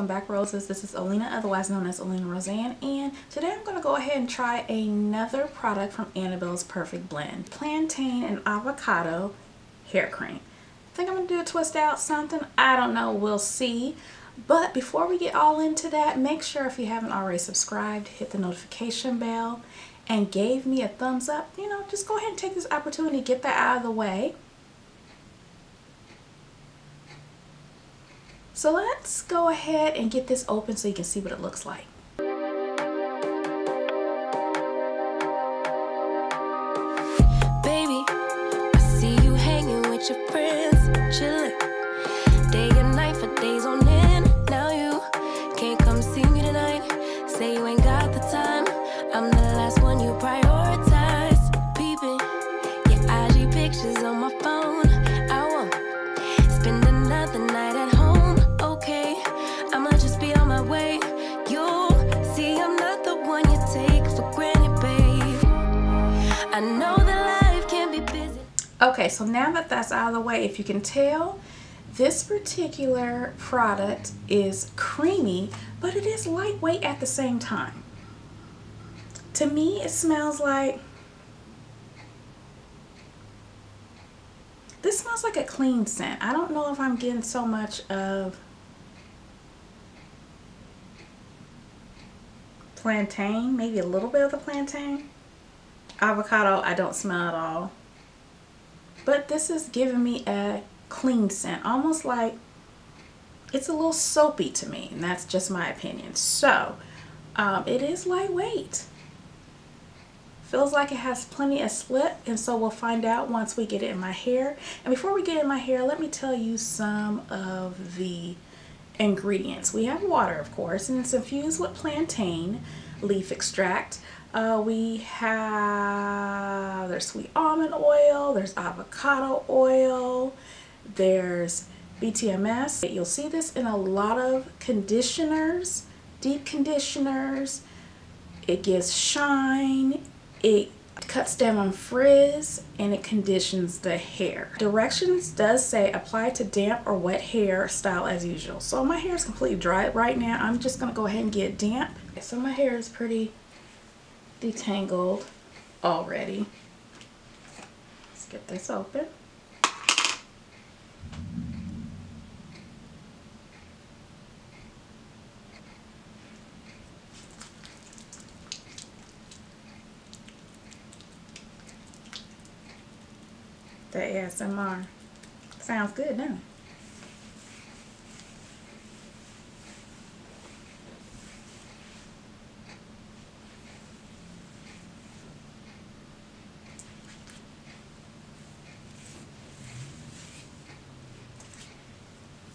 welcome back, Roses. This is Olena, otherwise known as OlenaRosanne, and today I'm going to go ahead and try another product from Annabelle's Perfect Blend, Plantain and Avocado Hair Cream. I think I'm going to do a twist out something. I don't know. We'll see. But before we get all into that, make sure if you haven't already subscribed, hit the notification bell and gave me a thumbs up. You know, just go ahead and take this opportunity to get that out of the way. So let's go ahead and get this open so you can see what it looks like. Baby, I see you hanging with your friends, chilling day and night for days on end. Now you can't come see me tonight. Say you ain't got the time. I'm the last one you prioritize. Peeping your IG pictures on my phone. I won't spend another night at home. Okay, I'ma just be on my way. You'll see I'm not the one you take for granted, babe. I know that life can be busy. Okay, so now that that's out of the way, if you can tell, this particular product is creamy, but it is lightweight at the same time. To me, it smells like, this smells like a clean scent. I don't know if I'm getting so much of plantain, maybe a little bit of the plantain. Avocado, I don't smell at all. But this is giving me a clean scent, almost like it's a little soapy to me, and that's just my opinion. So, it is lightweight. Feels like it has plenty of slip, and so we'll find out once we get it in my hair. And before we get in my hair, let me tell you some of the ingredients. We have water, of course, and it's infused with plantain leaf extract. We have, there's sweet almond oil, there's avocado oil, there's BTMS. You'll see this in a lot of conditioners, deep conditioners. It gives shine, it cuts down on frizz, and it conditions the hair. Directions does say apply to damp or wet hair, style as usual. So my hair is completely dry right now. I'm just gonna go ahead and get damp. So my hair is pretty detangled already. Let's get this open. That ASMR sounds good, doesn't it?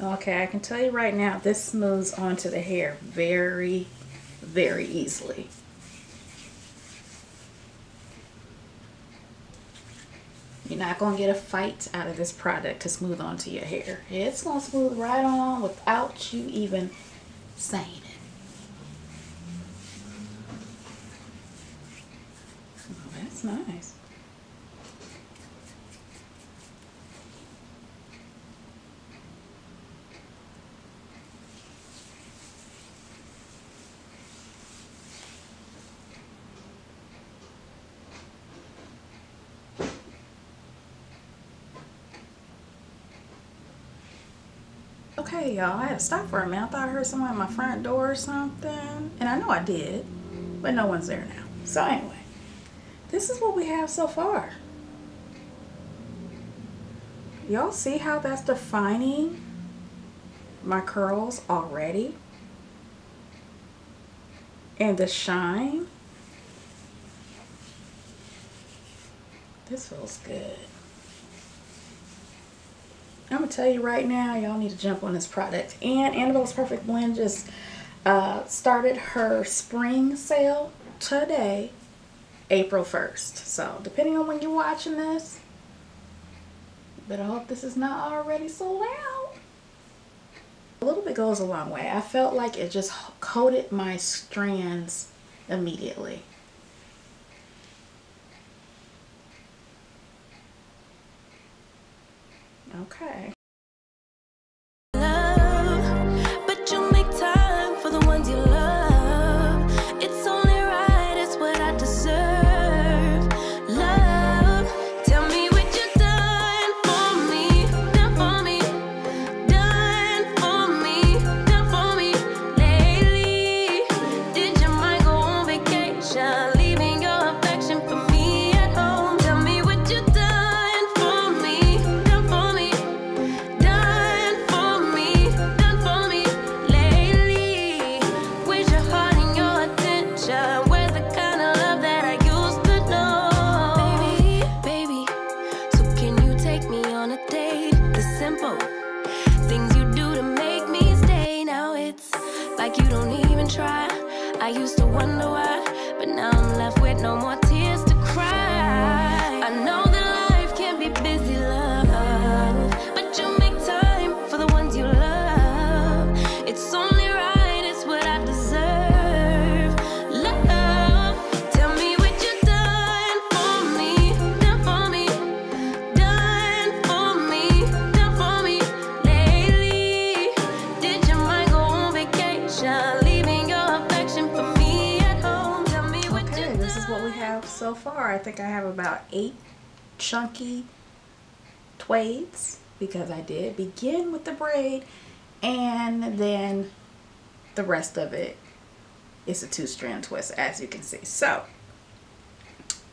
Okay, I can tell you right now, this smooths onto the hair very, very easily. You're not going to get a fight out of this product to smooth onto your hair. It's going to smooth right on without you even saying it. Oh, that's nice. Okay, y'all, I had to stop for a minute. I thought I heard someone at my front door or something. And I know I did, but no one's there now. So anyway, this is what we have so far. Y'all see how that's defining my curls already? And the shine. This feels good. I'm gonna tell you right now, y'all need to jump on this product. And Annabelle's Perfect Blend just started her spring sale today, April 1st. So depending on when you're watching this, but I hope this is not already sold out. A little bit goes a long way. I felt like it just coated my strands immediately. Okay. Love, but you make time. have so far. I think I have about 8 chunky Twaids, because I did begin with the braid, and then the rest of it is a 2-strand twist, as you can see. So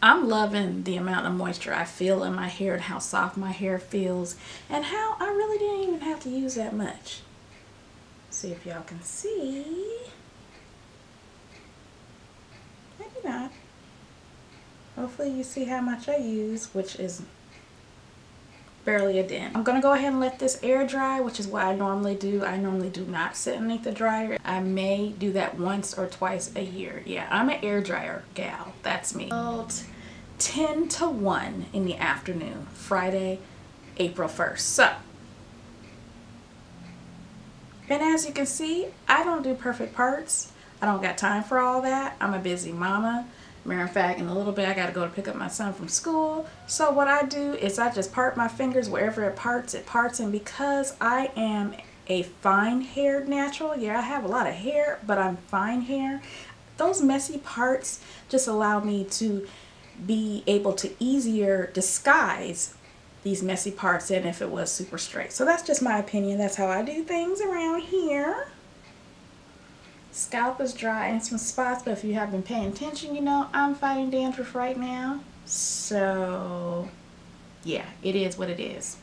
I'm loving the amount of moisture I feel in my hair and how soft my hair feels, and how I really didn't even have to use that much. See if y'all can see. Maybe not. Hopefully you see how much I use, which is barely a dent. I'm gonna go ahead and let this air dry, which is what I normally do. I normally do not sit underneath the dryer. I may do that once or twice a year. Yeah, I'm an air dryer gal. That's me. About 10 to 1 in the afternoon, Friday, April 1st. So, and as you can see, I don't do perfect parts. I don't got time for all that. I'm a busy mama. Matter of fact, in a little bit I gotta go to pick up my son from school. So what I do is I just part my fingers wherever it parts, and because I am a fine haired natural, yeah, I have a lot of hair, but I'm fine hair, those messy parts just allow me to be able to easier disguise these messy parts than if it was super straight. So that's just my opinion. That's how I do things around here. Scalp is dry in some spots, but if you have been paying attention, you know I'm fighting dandruff right now. So yeah, it is what it is.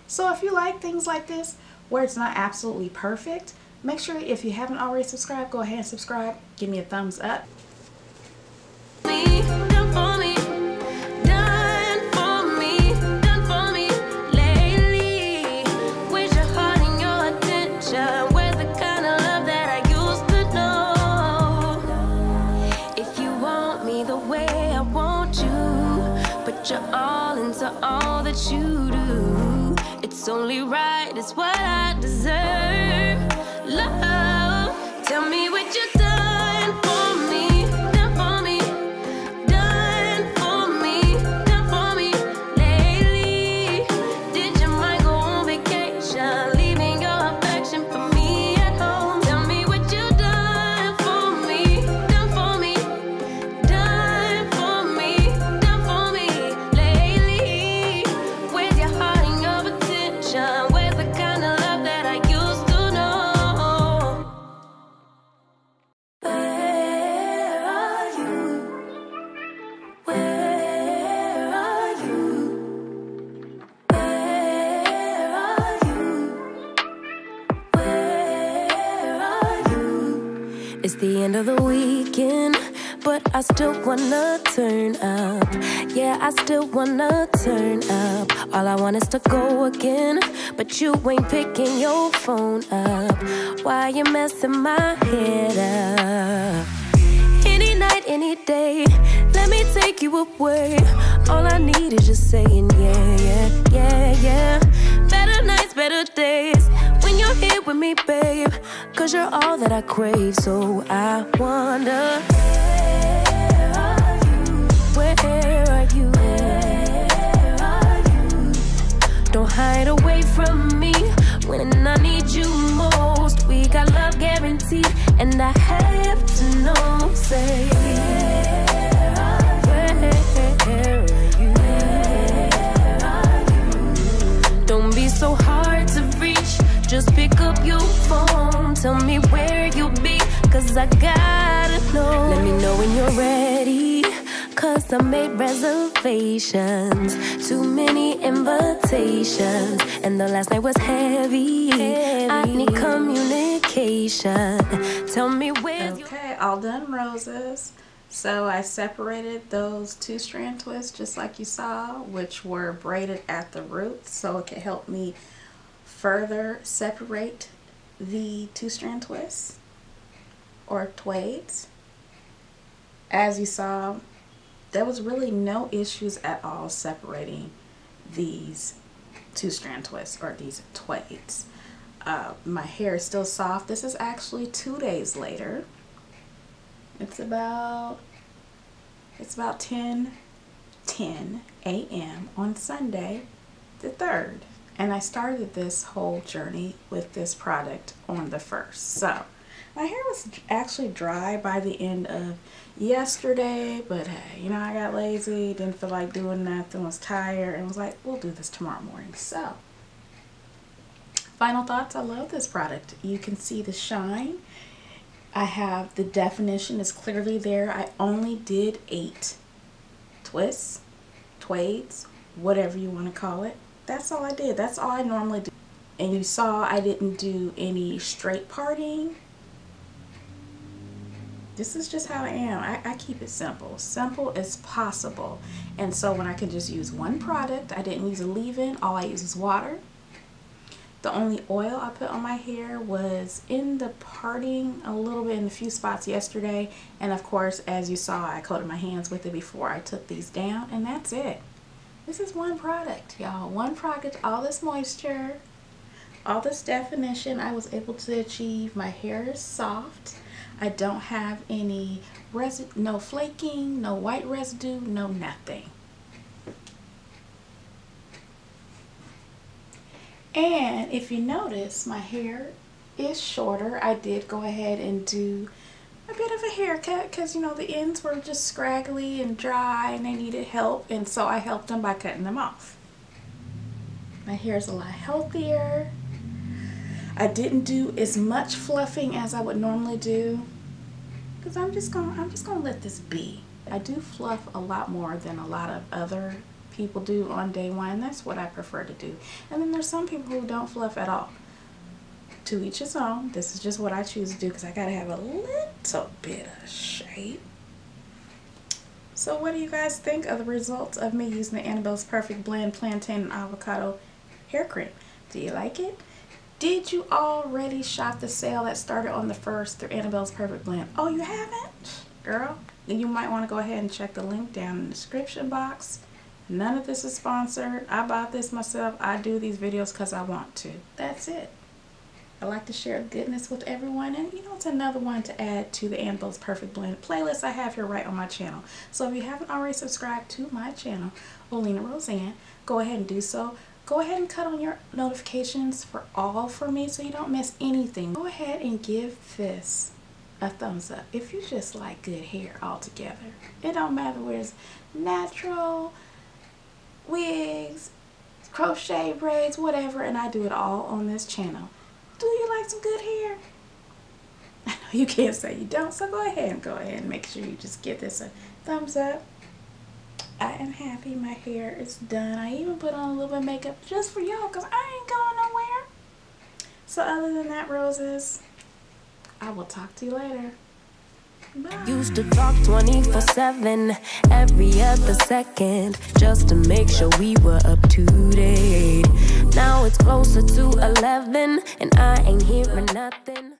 So if you like things like this where it's not absolutely perfect, make sure if you haven't already subscribed, go ahead and subscribe. Give me a thumbs up. You're all into all that you do. It's only right, it's what I deserve. Love, tell me what you done for me, done for me, done for me, done for me lately. Did your mind go on vacation, leaving your affection for me at home? Tell me what you done for me, done for me, done for me, done for me. It's the end of the weekend, but I still wanna turn up. Yeah, I still wanna turn up. All I want is to go again, but you ain't picking your phone up. Why you messing my head up? Any night, any day, let me take you away. All I need is just saying yeah, yeah, yeah, yeah. Better nights, better days, when you're here with me, babe. 'Cause you're all that I crave, so I wonder, where are you? Where are you? Where are you? Don't hide away from me when I need you most. We got love guaranteed, and I have to know, say, where are you? Where are you? Don't be so hard to reach, just pick up your phone. Tell me where you'll be, 'cause I gotta know. Let me know when you're ready, 'cause I made reservations. Too many invitations, and the last night was heavy. I need communication. Tell me where. Okay, all done roses. So I separated those 2-strand twists just like you saw, which were braided at the root, so it could help me further separate the 2-strand twists or Twaids. As you saw, there was really no issues at all separating these 2-strand twists or these Twaids. My hair is still soft. This is actually 2 days later. It's about 10:10 a.m. on Sunday the 3rd. And I started this whole journey with this product on the 1st. So My hair was actually dry by the end of yesterday, but hey, you know, I got lazy, didn't feel like doing nothing, was tired, and was like, we'll do this tomorrow morning. So, final thoughts, I love this product. You can see the shine. I have the definition is clearly there. I only did 8 twists, twaids, whatever you want to call it. That's all I did. That's all I normally do. And you saw I didn't do any straight parting. This is just how I am. I keep it simple. Simple as possible. And so when I can just use one product, I didn't use a leave-in. All I use is water. The only oil I put on my hair was in the parting a little bit in a few spots yesterday. And of course, as you saw, I coated my hands with it before I took these down. And that's it. This is one product, y'all. One product, all this moisture, all this definition I was able to achieve. My hair is soft. I don't have any residue, no flaking, no white residue, no nothing. And if you notice, my hair is shorter. I did go ahead and do a bit of a haircut because, you know, the ends were just scraggly and dry and they needed help. And so I helped them by cutting them off. My hair is a lot healthier. I didn't do as much fluffing as I would normally do because I'm just gonna let this be. I do fluff a lot more than a lot of other people do on day one, and that's what I prefer to do. And then there's some people who don't fluff at all. To each his own. This is just what I choose to do because I gotta have a little bit of shape. So what do you guys think of the results of me using the Annabelle's Perfect Blend Plantain and Avocado hair cream? Do you like it? Did you already shop the sale that started on the 1st through Annabelle's Perfect Blend? Oh, you haven't? Girl, then you might want to go ahead and check the link down in the description box. None of this is sponsored. I bought this myself. I do these videos because I want to. That's it. I like to share goodness with everyone, and you know, it's another one to add to the Annabelle's Perfect Blend playlist I have here right on my channel. So if you haven't already subscribed to my channel, OlenaRosanne, go ahead and do so. Go ahead and cut on your notifications for all for me so you don't miss anything. Go ahead and give this a thumbs up if you just like good hair altogether. It don't matter whether it's natural, wigs, crochet braids, whatever, and I do it all on this channel. Do you like some good hair? I know you can't say you don't, so go ahead and make sure you just give this a thumbs up. I am happy my hair is done. I even put on a little bit of makeup just for y'all because I ain't going nowhere. So other than that, roses, I will talk to you later. Bye. Used to talk 24/7, every other second, just to make sure we were up to date. Now it's closer to 11 and I ain't hearing nothing.